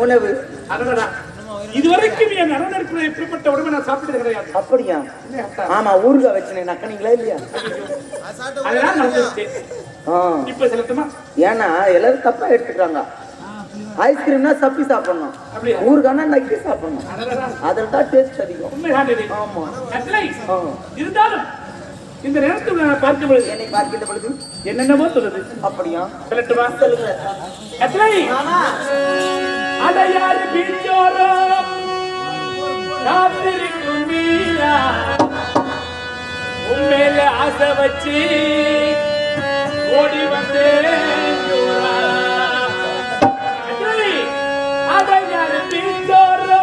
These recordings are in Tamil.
உணவு. இதுவரைக்கும் என் அரணருக்கு இப்படிப்பட்ட உணவை நான் சாப்பிட்டது கிடையாது. அப்படியா? ஆமா, ஊறுகாய் வச்சுனே நக்கனீங்களா இல்லையா? அதெல்லாம் நடந்துச்சு. இப்ப செலுத்துமா? ஏன்னா எல்லாரும் தப்பா எடுத்துக்கிறாங்க. ஐஸ்கிரீம்னா சப்பி சாப்பிடணும், ஊறுகாய்னா நக்கி சாப்பிடணும். அதில் தான் டேஸ்ட் அதிகம். ஆமா. இருந்தாலும் இந்த நேரத்தில் நான் பார்க்கும் பொழுது என்னை பார்க்கின்ற பொழுது என்னென்னவோ சொல்லுது. அப்படியா? சொல்லட்டுமா? சொல்லுங்க. அடையாறு பீச்சோரோ காத்திருக்கும் மீரா உண்மையில ஆசை வச்சு ஓடி வந்தேன். அடையாறு பீச்சோரோ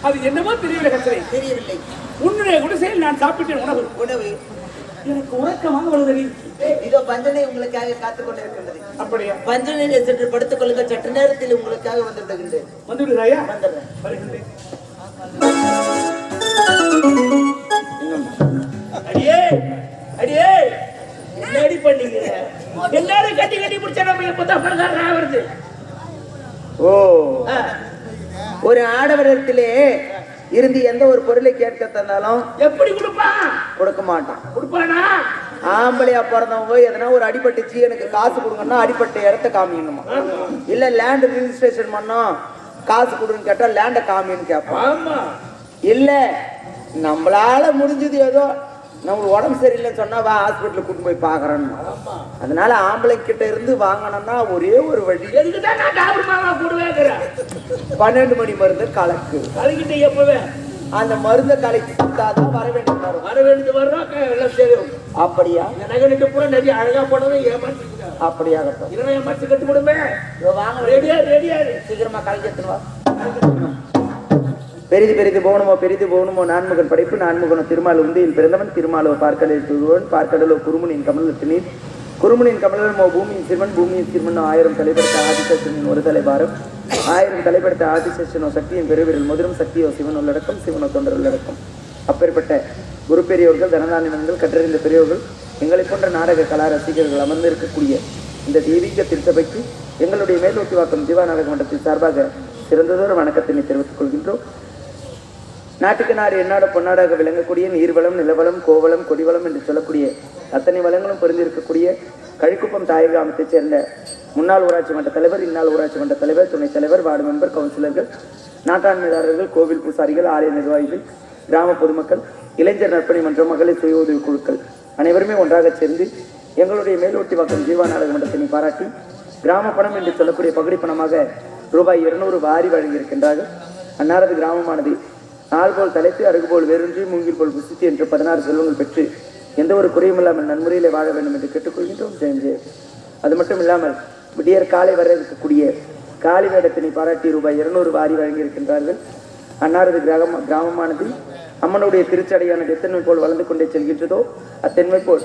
அது என்னவோ தெரியவில்லை கச்சரை. தெரியவில்லை. உன்னுடைய குடிசையில் நான் சாப்பிட்டேன் உணவு. உணவு எனக்கு உறக்கமாக வருது. இதோ பஞ்சனை உங்களுக்காக காத்துக் கொண்டிருக்கின்றது. அப்படியா? பஞ்சனையிலே சென்று படுத்துக் கொள்ளுங்க. சற்று நேரத்தில் உங்களுக்காக வந்து விடுகின்றேன். வந்து விடுறாயா? வந்துடுறேன். வருகின்றேன். அடியே அடியே என்னடி பண்ணீங்க? எல்லாரும் கட்டி கட்டி பிடிச்சா நம்ம இப்பதான் பணக்காரனா வருது. ஓ, ஒரு ஆடவரத்திலே இருந்து எந்த ஒரு பொருளை கேட்க தந்தாலும் எப்படி கொடுப்பான்? கொடுக்க மாட்டான். கொடுப்பானா? ஆம்பளையா பிறந்தவங்க எதனா ஒரு அடிபட்டுச்சு எனக்கு காசு கொடுங்கன்னா அடிப்பட்ட இடத்த காமிக்கணுமா? இல்ல லேண்ட் ரிஜிஸ்ட்ரேஷன் பண்ணோம் காசு கொடுன்னு கேட்டா லேண்ட காமின்னு கேட்பான். இல்ல நம்மளால முடிஞ்சது ஏதோ நம்மளுக்கு உடம்பு சரியில்லைன்னு சொன்னா வா ஹாஸ்பிட்டலுக்கு கூட்டு போய் பாக்குறேன்னு. அதனால ஆம்பளை கிட்ட இருந்து வாங்கணும்னா ஒரே ஒரு வழி. 12 மணி மருந்து கலக்கு கலக்கிட்டு எப்பவே அந்த மருந்தை கலக்கி கொடுத்தாதான் வர வேண்டியது வரும். வர வேண்டியது வர்றோம் எல்லாம் தெரியும். அப்படியா? நகனுக்கு பூரா நிறைய அழகா போனது ஏமாற்றி. அப்படியாகட்டும். இல்லைன்னா ஏமாற்றி கட்டு கொடுமே. வாங்க, ரெடியா ரெடியா சீக்கிரமா கலக்கி எடுத்துவா. பெரிது பெரிது போகணுமோ நான்முகன் படைப்பு நான்முகனோ திருமால் உந்தையில் பிறந்தவன் திருமாலோ பார்க்கடலில் துருவன் பார்க்கடலோ குருமுனின் கமலத்து நீர் குருமுனின் கமலமோ பூமியின் சிறுவன் பூமியின் சிறுவனோ 1000 தலைப்படுத்த ஆதிசேஷனின் ஒரு தலைபாரம் 1000 தலைப்படுத்த ஆதிசேஷனோ சக்தியின் பெருவிரல் முதலும் சக்தியோ சிவன் உள்ளடக்கம் சிவனோ தொண்டர் உள்ளடக்கம். அப்பேற்பட்ட குரு பெரியோர்கள் தனதானினங்கள் கற்றறிந்த பெரியோர்கள் எங்களை போன்ற நாடக கலா ரசிகர்கள் அமர்ந்திருக்கக்கூடிய இந்த தெய்வீக திருச்சபைக்கு எங்களுடைய மேல்நோக்கி வாக்கம் ஜீவா நாடக மன்றத்தின் சார்பாக சிறந்ததொரு வணக்கத்தினை தெரிவித்துக் கொள்கின்றோம். நாட்டுக்கு நாடு எந்நாடு பொன்னாடாக விளங்கக்கூடிய நீர்வளம், நிலவளம், கோவளம், கொடிவளம் என்று சொல்லக்கூடிய அத்தனை வளங்களும் பொருந்திருக்கக்கூடிய கழிக்குப்பம் தாய் கிராமத்தைச் சேர்ந்த முன்னாள் ஊராட்சி மன்ற தலைவர், இந்நாள் ஊராட்சி மன்ற தலைவர், துணைத் தலைவர், வார்டு மெம்பர், கவுன்சிலர்கள், நாட்டாண்மையாளர்கள், கோவில் பூசாரிகள், ஆலய நிர்வாகிகள், கிராம பொதுமக்கள், இளைஞர் நற்பணி மன்றம், மகளிர் சுய உதவி குழுக்கள் அனைவருமே ஒன்றாக சேர்ந்து எங்களுடைய மேலோட்டி வாக்கம் ஜீவா நாடக மன்றத்தினை பாராட்டி கிராம பணம் என்று சொல்லக்கூடிய பகுதி பணமாக ரூபாய் 200 வாரி வழங்கியிருக்கின்றார்கள். அன்னாரது கிராமமானது நாள் போல் தலைத்து, அருகு போல் வேரூன்றி, மூங்கில் போல் புசித்து என்று 16 செல்வங்கள் பெற்று எந்த ஒரு குறையும் இல்லாமல் நன்முறையிலே வாழ வேண்டும் என்று கேட்டுக்கொள்கின்றோம். ஜெயம் ஜெயம். அது மட்டும் இல்லாமல் விடியற் காலை வர இருக்கக்கூடிய காளி வேடத்தினை பாராட்டி ரூபாய் 200 வாரி வழங்கியிருக்கின்றார்கள். அன்னாரது கிராமமானது அம்மனுடைய திருச்சடையானது எத்தன்மை போல் வளர்ந்து கொண்டே செல்கின்றதோ அத்தன்மை போல்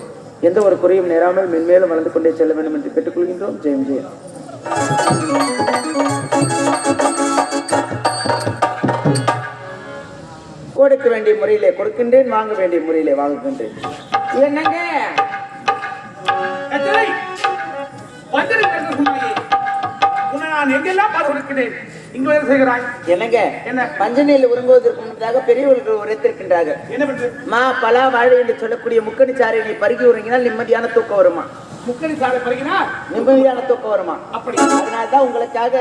எந்த ஒரு குறையும் நேராமல் மென்மேலும் வளர்ந்து கொண்டே செல்ல வேண்டும் என்று கேட்டுக்கொள்கின்றோம். ஜெயம் ஜெயம். கொடுக்க வேண்டிய முறையிலே கொடுக்கின்றேன், வாங்க வேண்டிய முறையிலே வாங்குகின்றேன். என்னங்க நான் எங்கெல்லாம் பார்த்து கொடுக்கிறேன், இங்க வேலை செய்கிறாய். என்னங்க என்ன பஞ்சனையில் உறங்குவதற்கு முன்னதாக பெரியவர்கள் உரைத்திருக்கின்றார்கள். என்ன பண்றது? மா பலா வாழை என்று சொல்லக்கூடிய முக்கணி சாறையை பருகி உறங்கினால் நிம்மதியான தூக்கம் வருமா? முக்கணி சாலை பறிக்கினா நிம்மதியான தூக்கம் வருமா? அப்படி அதனால்தான் உங்களுக்காக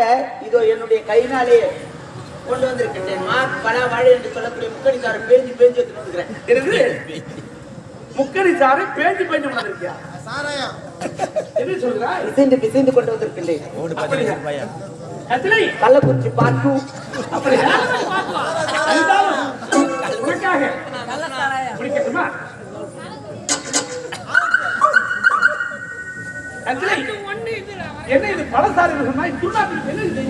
இதோ என்னுடைய கையினாலே கொண்டு வந்திருக்கின்றேன். மா பலா வாழை என்று சொல்லக்கூடிய முக்கணி சாறை பேஞ்சு பேஞ்சு வச்சுருக்கிறேன். முக்கணி சாறை பேஞ்சு பேஞ்சு வந்திருக்கியா? என்ன சொல்றா? பிசைந்து பிசைந்து கொண்டு வந்திருக்கின்றேன். கள்ளக்குறிச்சி பார்த்து அப்படியா? உனக்காக பிடிக்கட்டுமா? என்ன இது பழசாறு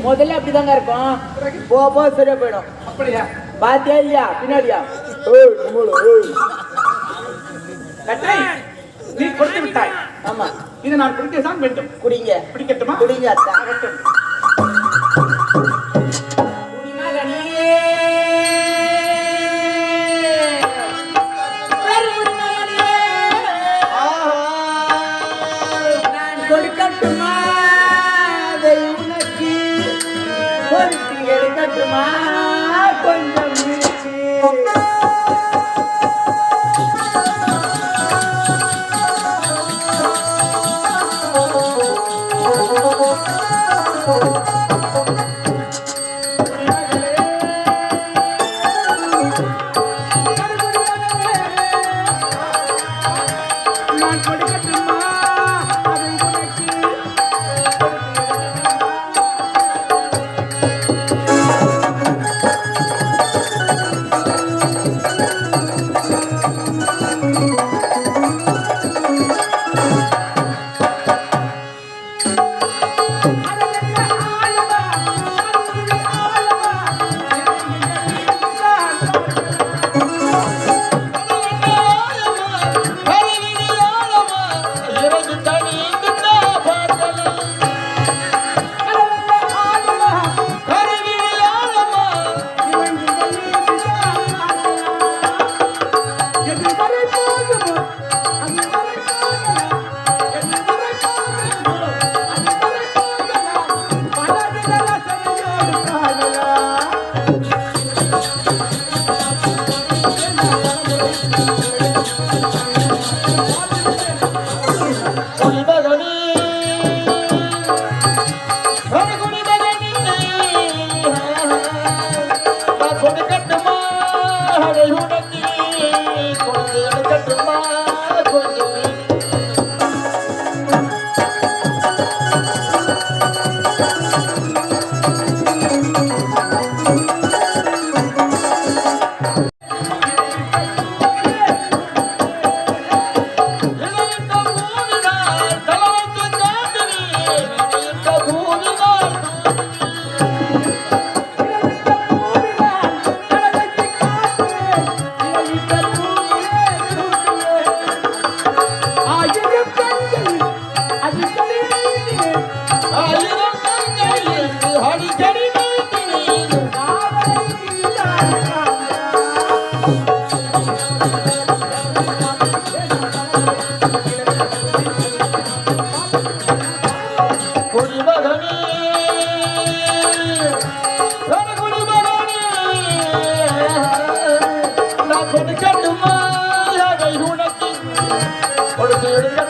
முதல்ல அப்படிதாங்க இருக்கும். போ சரியா போயிடும். அப்படியா? பாத்தியா இல்லையா? பின்னாடியா? கட்டை நீ கொடுத்து விட்டாய். ஆமா, இது நான் குடிக்கத்தான் வேண்டும். குடிங்க. பிடிக்கட்டுமா? குடிங்க. ஆகட்டும். நான் கொடுக்கட்டுமா அதை உனக்கு? கொடுத்து எடுக்கட்டுமா கொஞ்சம் வீச்சு?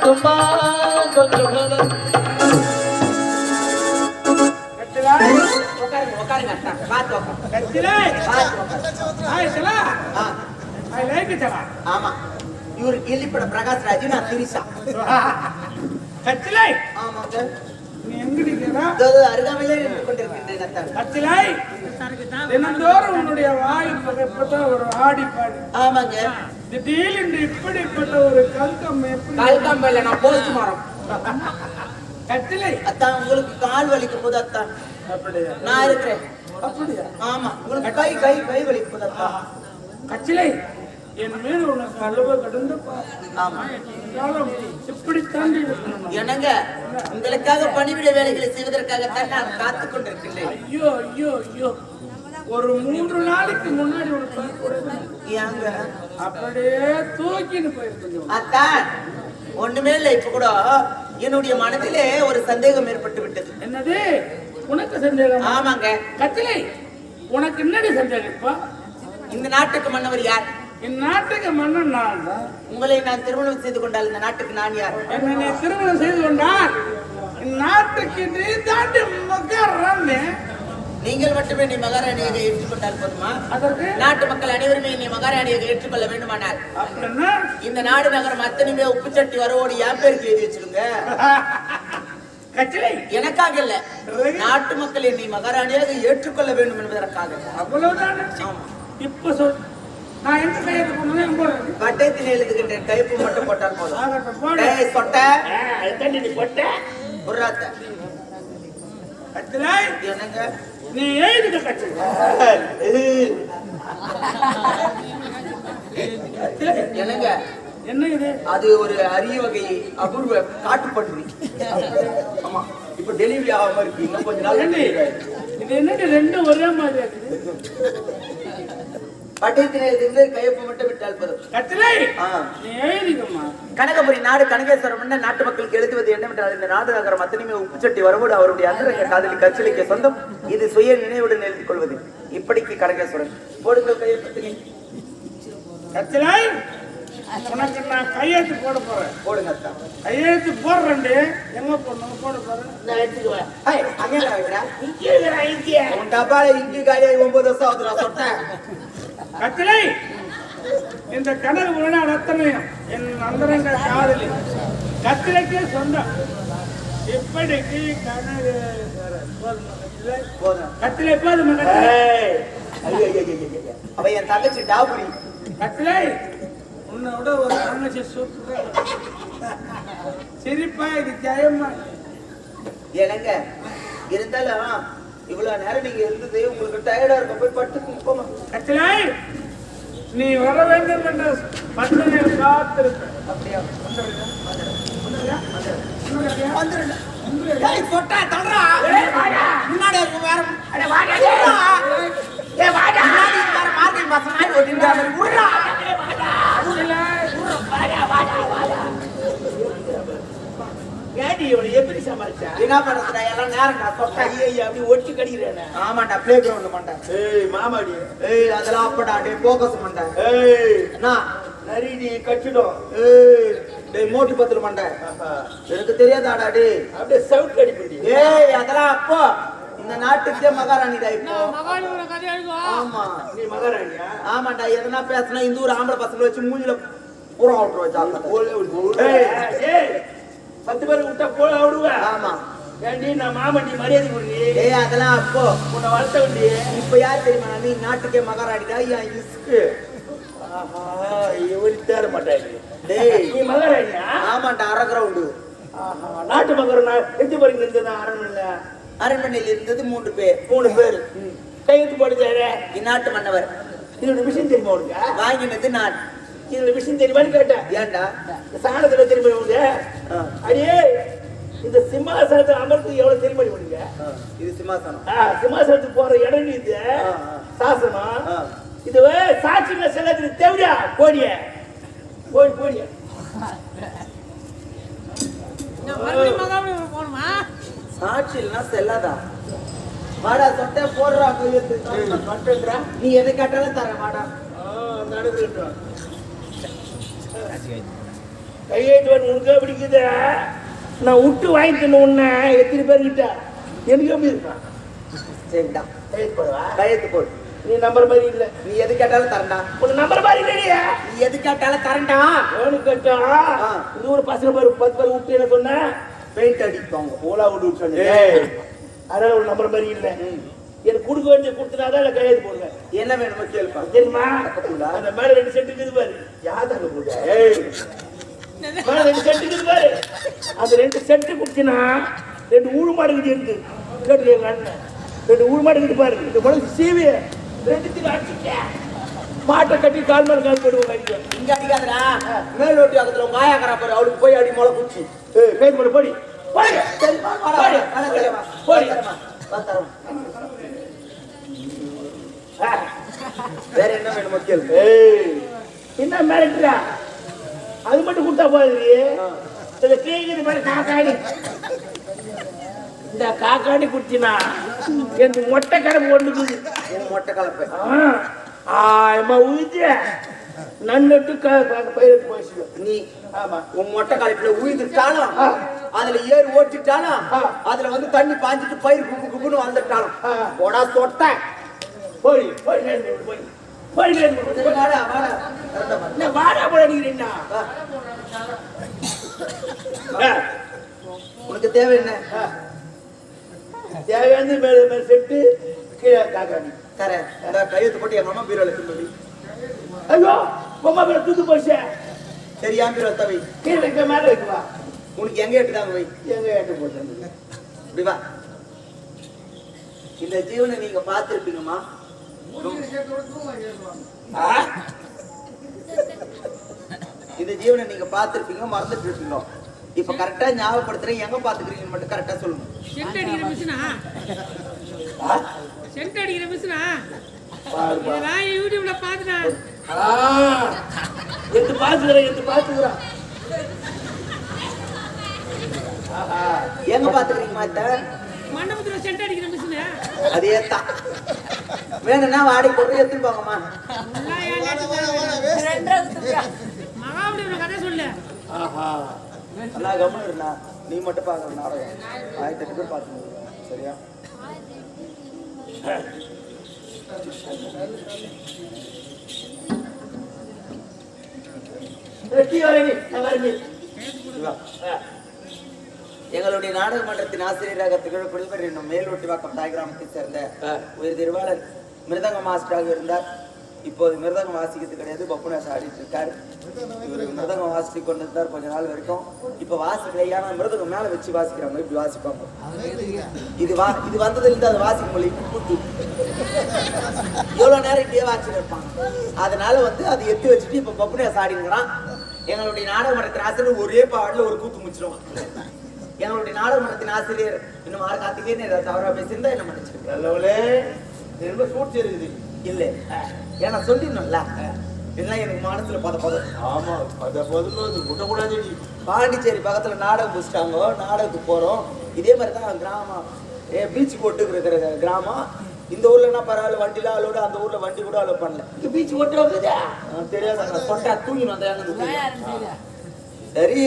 பாட்டுமா கொஞ்சம் உட்காருங்க அத்தா. பார்த்து உட்காருங்க. கத்திலே பார்த்து உட்காருங்க. ஆய் சலா ஆ, ஐ லைக் இட் சலா ஆமா. இவரு கிள்ளிப்பட பிரகாஷ் ராஜ், நான் திரிசா. கத்திலே ஆமாங்க. நீ எங்க நிக்கிறா இதோ அருகாமையிலே நின்று கொண்டிருக்கின்றேன் அத்தா. கத்திலே தினந்தோறும் உன்னுடைய வாய் பகப்பட்ட ஒரு ஆடி பாடி ஆமாங்க. திடீர்னு இப்படிப்பட்ட ஒரு கல்கம் எப்படி கல்கம்பையில நான் போஸ்ட் மரம். கத்திலே அத்தா, உங்களுக்கு கால் வலிக்கும் போது அத்தா அப்படியா நான் இருக்கிறேன். அப்படியா ஆமா, உங்களுக்கு கை கை கை வலிக்கும் போது அத்தா. கச்சிலை என் மீது உனக்கு அளவு கடந்து ஆமா. இப்படி தாண்டி இருக்கணும். என்னங்க, உங்களுக்காக பணிவிட வேலைகளை செய்வதற்காகத்தான் நான் காத்துக் கொண்டிருக்கின்றேன். ஐயோ ஐயோ ஐயோ ஒரு 3 நாளைக்கு முன்னாடி ஒரு ஏங்க அப்படியே தூக்கின்னு போயிருக்கோம். அத்தான், ஒண்ணுமே இல்லை. இப்ப கூட என்னுடைய மனதிலே ஒரு சந்தேகம் ஏற்பட்டு விட்டது. என்னது உனக்கு சந்தேகம்? ஆமாங்க. கச்சிலை உனக்கு என்னடி சந்தேகம்? இப்ப இந்த நாட்டுக்கு மன்னவர் யார்? என் நாட்டுக்கு மன்னன் நான் தான். உங்களை நான் திருமணம் செய்து கொண்டால் இந்த நாட்டுக்கு நான் யார்? என்ன நீ திருமணம் செய்து கொண்டால் நாட்டுக்கு நீ தாண்டி மக்காரன்னு. நீங்கள் மட்டுமே நீ மகாராணியாக ஏற்றுக்கொண்டால் போதுமா? அதற்கு நாட்டு மக்கள் அனைவருமே நீ மகாராணியாக ஏற்றுக்கொள்ள வேண்டுமானால் அப்படின்னா இந்த நாடு நகரம் அத்தனையுமே உப்பு சட்டி வரவோடு என் பேருக்கு எழுதி வச்சிருங்க. கச்சிலை எனக்காக இல்ல, நாட்டு மக்களை நீ மகாராணியாக ஏற்றுக்கொள்ள வேண்டும் என்பதற்காக. அவ்வளவுதான். ஆமா. இப்ப சொல், நான் எந்த கையெழுத்து போனேன் போடுறது பட்டயத்தில் எழுதுகின்றேன், கைப்பு மட்டும் போட்டால் போதும். ஆகட்டும் போடு. டேய் சொட்ட அதுதான் நீ போட்ட. புர்ராத்த. கச்சிலை என்னங்க நீ எழுதுக கச்சிலை. என்னங்க, என்ன இது? அது ஒரு அரிய வகை அபூர்வ காட்டுப்பன்றி. ஆமா, இப்ப டெலிவரி ஆகாம இருக்கு, இன்னும் கொஞ்ச நாள். ஏண்டி, இது என்னடி ரெண்டும் ஒரே மாதிரி இருக்குது? பட்டயத்தில் எழுதுகின்ற கையொப்பம் மட்டும் விட்டால் போதும். கச்சிலை ஆ. நீ எழுதிக்கம்மா. கனகபுரி நாடு கனகேஸ்வரம் என்ன நாட்டு மக்களுக்கு எழுதுவது என்னவென்றால், இந்த நாடு நகரம் அத்தனையுமே உப்புச்சட்டி வரவோடு அவருடைய அந்தரங்க காதலி கச்சிலைக்கு சொந்தம். இது சுய நினைவுடன் எழுதிக் கொள்வது. இப்படிக்கு கனகேஸ்வரன் போடுங்கள் கையொப்பத்தினை. கச்சிலை உனக்கு நான் கையெழுத்து போட போறேன். போடுங்க அத்தா. கையெழுத்து போடுறேன்டி. எங்க போடணும் போட போறேன். நான் எடுத்துக்குவேன். ஹேய், அங்கே வைக்கிறா. இங்கே இருக்கிற இங்கே. உன் டப்பால இஞ்சி காலியாகி 9 வருஷம் ஆகுதுடா சொட்டேன். கச்சிலை இந்த கனவு உடனே அத்தனையும் என் அந்தரங்க காதலி கச்சிலைக்கே சொந்தம். இப்படிக்கு கனவு போதும். கச்சிலை போதும். ஐயோ, ஐயோ, ஐயோ, ஐயோ. அவ என் தங்கச்சி டாபுரி. கச்சிலை உன்னை விட ஒரு தங்கச்சி சூப்பரா சிரிப்பா இது ஜெயமா. என்னங்க இருந்தாலும் இவ்வளவு நேரம் நீங்க இருந்தது உங்களுக்கு டயர்டா இருக்க, போய் படுத்து போமா. கச்சிலை நீ வர வேண்டும் என்ற பட்டனையில் காத்திருப்பேன். அப்படியா? வந்துடுறியா? வந்துருங்க. ஏய், சொட்டா, தள்ளுறா. முன்னாடி இருக்கு வேற. முன்னாடி இருக்கு வேற மார்கழி மாசம் நாய் ஓட்டிட்டு வர மாதிரி. உர்றா. ஏடி இவனை எப்படி சமாளிச்சா? என்ன பண்றதுடா, எல்லாம் நேரம் நான் சொட்டா. ஐயா அப்படி ஒட்டி கடிக்கிறேன். ஆமாண்டா, பிளே கிரவுண்ட் மாட்டேன். ஏய் மாமாடி, ஏய், அதெல்லாம் அப்படா, டே போக்கஸ் மாட்டேன். ஏய் என்ன நரிடி கட்டிடும். ஏய், டேய் மோட்டி பத்திர மாட்டேன். எனக்கு தெரியாதாடா டே. அப்படியே சவுட் கடிப்படி. ஏய், அதெல்லாம் அப்போ இந்த நாட்டுக்கே மகாராணிடா இப்போ. ஆமா, நீ மகாராணியா? ஆமாண்டா. எதனா பேசினா இந்த ஊர் ஆம்பளை பசங்களை வச்சு மூஞ்சில பூரா விட்டுருவா ஜாக்கிரதை. ஏய் 10 பேர் விட்டா போல விடுவேன். ஆமா. ஏண்டி நான் மாமண்டி மரியாதை கொடுறி. ஏய், அதெல்லாம் அப்போ. உன்னை வளர்த்த வண்டி. இப்ப யார் தெரியுமா, நீ நாட்டுக்கே மகாராணிடா. என் இஸ்கு. ஆஹா இவரு தேர மாட்டாரு. டேய், நீ மகாராணியா? ஆமாண்டா, அரை கிரவுண்டு. ஆஹா நாட்டு மகாராணா எத்தி போறீங்க இருந்ததா அரண்மனையில? அரண்மனையில் இருந்தது 3 பேர். 3 பேர் கையெழுத்து போடுறாரு. இந்நாட்டு மன்னவர். இதோட விஷயம் தெரியுமா உனக்கு? வாங்கினது நான். இதோட விஷயம் தெரியுமான்னு கேட்டேன். ஏன்டா? இந்த சாணத்துல தெரியுமா உனக்கு? அடியே இந்த சிம்மாசனத்தை அமர்த்து எவ்வளவு தெரியுமா உனக்கு? இது சிம்மாசனம். சிம்மாசனத்துக்கு போற இடம் இது சாசனம். இது சாட்சியில செல்லத்துக்கு தேவையா? போடிய போடிய சாட்சி இல்லைன்னா செல்லாதா? வாடா சொட்டை போடுறா கையெழுத்து. நீ எதை கேட்டாலும் தர வாடா. கையெழுத்து வேணும் உனக்கே பிடிக்குது. நான் விட்டு வாங்கி தின்ன உன்ன எத்தனை பேர்கிட்ட எனக்கு எப்படி இருக்கான்? சரிடா, கையெழுத்து போடுவா. கையெழுத்து போடு. நீ நம்பர் மாதிரி இல்லை. நீ எது கேட்டாலும் தரண்டா. உன் நம்பர் மாதிரி இல்லையா? நீ எது கேட்டாலும் தரண்டா. வேணும் கேட்டா இது ஒரு பசங்க பேர் 10 பேர் விட்டு என்ன சொன்ன? பெயிண்ட் அடிப்பாங்க. ஓலா விட்டு சொன்னேன். அதனால ஒரு நம்பர் மாதிரி இல்லை. எனக்கு கொடுக்க வேண்டிய கொடுத்தனாதான் நான் கையெழுத்து போடுவேன். என்ன வேணுமோ கேள்ப்பா. தெரியுமா? அந்த மேல 2 சென்ட் இருக்குது பாரு. யாதாங்க போட மேல 2 சென்ட் இருக்குது பாரு. அந்த 2 சென்ட் குடிச்சினா 2 ஊழு மாடு இருக்குது இருக்கு. கேட்டு எங்க அண்ணன் 2 ஊழு மாடு இருக்குது பாரு. இந்த குழந்தை சீவி 2 அடிச்சுட்டேன். மாட்டை கட்டி கால் மேல கால் போடுவோம். இங்க அடிக்காதடா. மேல் ஓட்டி பக்கத்துல உங்க ஆயாக்கறா பாரு. அவளுக்கு போய் அடி மொளை குச்சி. கைது போடு போடி. போடி. சரிப்பா, வாடா, வாடா, வாடா, தெரியுமா? போடி. வா தரோம். வேற என்ன வேணுமோ கேளு. என்ன மிரட்டுறா? அது மட்டும் கொடுத்தா போகுது. இந்த கேக்குது பாரு காக்காடி. இந்த காக்காடி குடிச்சினா எனக்கு மொட்டை கடமை ஒண்ணுக்குது. உன் மொட்டை கலப்பை. ஆமா உயிச்சு நன்னுட்டு பயிருக்கு போயிடுச்சு. நீ ஆமா உன் மொட்டை கலப்பில உயிர்ந்துட்டாலும் அதுல ஏறி ஓட்டிட்டாலும் அதுல வந்து தண்ணி பாஞ்சிட்டு பயிர் குப்பு குப்புன்னு வந்துட்டாலும் போடா தொட்ட போய் போய் போய் போய் வாடா வாடா என்ன வாடா போட நீங்க உனக்கு தேவை என்ன? தேவையான மேல மேல செட்டு கீழே காக்காடி தரேன். இந்த கையெழுத்து போட்டு எங்க அம்மா பீரோல திரும்பி. ஐயோ பொம்மா பேர தூத்து போச்சு. சரியா பீரோ தவி கீழே வைக்க மேல வைக்குவா. உனக்கு எங்க எட்டுதாங்க வை. எங்க ஏட்டு போச்சு இப்படி வா. இந்த ஜீவனை நீங்க பார்த்திருப்பீங்கம்மா. இந்த ஜீவனை நீங்க பார்த்திருப்பீங்க, மறந்துட்டு இருப்பீங்க. இப்ப கரெக்டா ஞாபகப்படுத்துறேன். எங்க பாத்துக்கிறீங்கன்னு மட்டும் கரெக்டா சொல்லுங்க. சென்ட் அடிக்கிற மிஷினா? சென்ட் அடிக்கிற மிஷினா? நான் யூடியூப்ல பாத்துட்டேன். எத்து பாத்துக்கிறேன் எங்க பாத்துக்கிறீங்க மாத்த? மண்டபத்துல சென்ட் அடிக்கிற மிஷினா? அதே தான். வேணும்னா வாடி போட்டு எடுத்துட்டு போங்கம்மா. மகாபலியோட கதை சொல்லு. நல்லா கவனம் இருந்தா நீ மட்டும் பாக்குற நாடகம் 1008 பேர் பாத்துங்க. சரியா? எங்களுடைய நாடக மன்றத்தின் ஆசிரியராக திகழக்கூடியவர் என்னும் மேல்வட்டிவாக்கம் தாய் கிராமத்தை சேர்ந்த ஒரு திருவாளர் மிருதங்க மாஸ்டராக இருந்தார். இப்போது மிருதங்கம் வாசிக்கிறது கிடையாது, பப்புனாஸ் ஆடிட்டு இருக்காரு. இவர் மிருதங்கம் வாசித்து கொண்டு இருந்தார் கொஞ்ச நாள் வரைக்கும். இப்ப வாசிக்கல, ஏன்னா மிருதங்கம் மேல வச்சு வாசிக்கிறாங்க, இப்படி வாசிப்பாங்க. இது வந்ததுல இருந்து அதை வாசிக்க முடியல. எவ்வளவு நேரம் இப்படியே வாசிட்டு இருப்பாங்க. அதனால வந்து அதை எத்து வச்சுட்டு இப்ப பப்புனாஸ் ஆடிங்கிறான். எங்களுடைய நாடக மன்றத்தின் ஆசிரியர் ஒரே பாடல ஒரு கூத்து முடிச்சிருவான். எங்களுடைய நாடக மன்றத்தின் ஆசிரியர் இன்னும் ஆறு காத்துக்கேன்னு ஏதாவது தவறா பேசியிருந்தா என்ன மன்னிச்சிருக்கேன். சூழ்ச்சி இருக்குது இல்ல, ஏன்னா சொல்லிடணும்ல, இதெல்லாம் எனக்கு மனசுல பதம். ஆமா விட்டக்கூடாது. பாண்டிச்சேரி பக்கத்துல நாடகம் புடிச்சிட்டாங்க, நாடகத்துக்கு போறோம். இதே மாதிரிதான் கிராமம், பீச்சுக்கு ஒட்டுக்கு இருக்கிற கிராமம். இந்த ஊர்லன்னா பரவாயில்ல, வண்டிலாம் அலோட, அந்த ஊர்ல வண்டி கூட அலோ பண்ணல. பீச் ஓட்டு தெரியாது, சொட்டா தூங்கினு வந்தாங்க. சரி,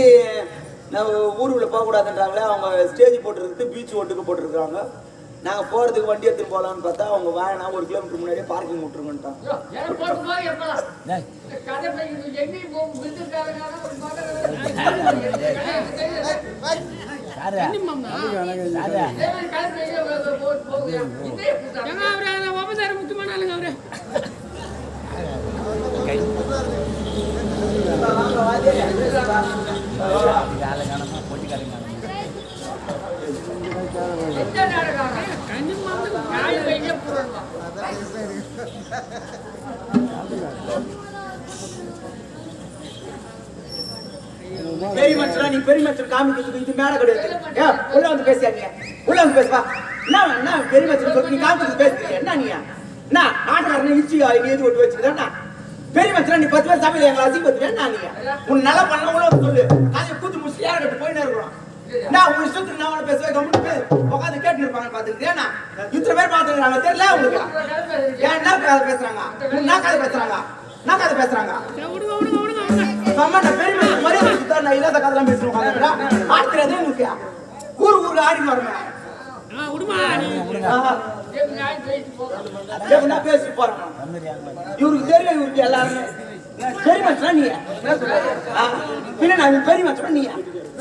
நான் ஊருக்குள்ள போக கூடாதுன்றாங்களே, அவங்க ஸ்டேஜ் போட்டுருக்கு, பீச் ஓட்டுக்கு போட்டுருக்காங்க. நாங்க போறதுக்கு வண்டி எடுத்துட்டு போலாம்னு பார்த்தா அவங்க வேணா 1 கிலோமீட்டர் முன்னாடியே பார்க்கிங் விட்டுருங்கன்ட்டான். முக்கியமான ஆளுங்க அவரு. பெரிய மனுஷன், நீ பெரிய மனுஷன் காமிக்கிறதுக்கு இது மேல கிடையாது. உள்ள வந்து பேசியாங்க, உள்ள வந்து பேசுவா. என்ன பெரிய மனுஷன் சொல்லி நீ காமிக்கிறதுக்கு பேசுறீங்க? என்ன நீ என்ன நாட்டுக்காரன் இச்சி எது ஒட்டு வச்சுக்கிறா? பெரிய மனுஷன், நீ 10 பேர் சமையல் எங்களை அசிங்கப்படுத்துவேன். நீங்க உன் நல்லா பண்ண உள்ள சொல்லு. அதை கூத்து முடிச்சு ஏற கட்டு போயின்னு இருக்கிறோம். நான் உங்க இஷ்டத்துக்கு நான் பேசுவேன், கம்மிட்டு உட்காந்து கேட்டு இருப்பாங்க. பாத்துக்கிட்டேன்னா இத்தனை பேர் பாத்துக்கிறாங்க, தெரியல உங்களுக்கு? ஏன் என்ன கதை பேசுறாங்க? என்ன கதை பேசுறாங்க? என்ன கதை பேசுறாங்க? விடுங்க விடுங்க விடுங்க. அம்மா நான் பெரிய மரியாதை கொடுத்தா நான் இல்லாத கதெல்லாம் பேசுவேன் ஆடுறதே உங்களுக்கு ஊருக்கு ஆடி வரணும் விடுமா நீ என்ன பேசி போறேன் இவருக்கு தெரியும் இவருக்கு எல்லாருமே பெரிய மச்சா நீ பின்ன நான் பெரிய மச்சா நீ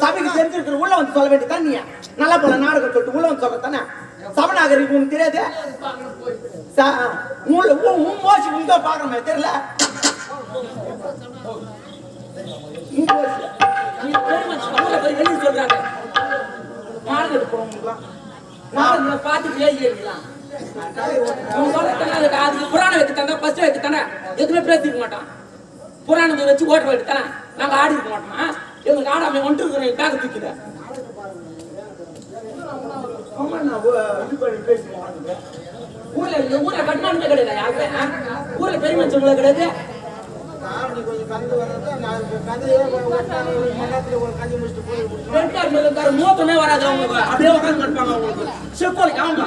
சபைக்கு தெரிஞ்சிருக்கிற உள்ள வந்து சொல்ல வேண்டியதான் நீ நல்லா போல நாடகம் சொல்லிட்டு உள்ள வந்து சொல்ல தானே சபநாகரிக்கு உனக்கு தெரியாது மோசி உங்க பாக்குறமே தெரியல சொல்றாங்க நாடகம் போறவங்கலாம் நாடகம் பார்த்துட்டு எழுதிடலாம் அதுக்கு புராணம் வைக்கத்தானே பஸ்ட் வைக்கத்தானே எதுவுமே பேசிருக்க மாட்டான் புராணத்தை வச்சு ஓட்ட வைக்கத்தானே நாங்க ஆடி இருக்க மாட்டோமா எங்களுக்கு ஆடாம ஒன்று இருக்கிற பேக தூக்கிட ஊர்ல கட்டுமானமே கிடையாது யாருமே ஊர்ல பெரிய மனுஷங்கள கிடையாது மூத்தமே வராது அவங்களுக்கு அப்படியே உட்காந்து இருப்பாங்க அவங்களுக்கு செப்போலி அவங்க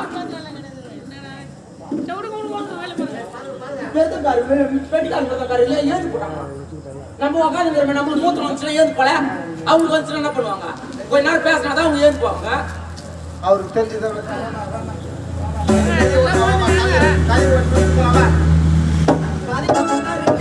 பெட்டிக்காரர் ஏந்து போட்டாங்க நம்ம உட்காந்து நம்மளுக்கு மூத்தம் வந்துச்சுன்னா ஏந்து போல அவங்களுக்கு வந்துச்சுன்னா என்ன பண்ணுவாங்க கொஞ்ச நேரம் பேசினாதான் அவங்க ஏந்து போவாங்க அவருக்கு தெரிஞ்சதான் எல்லாம்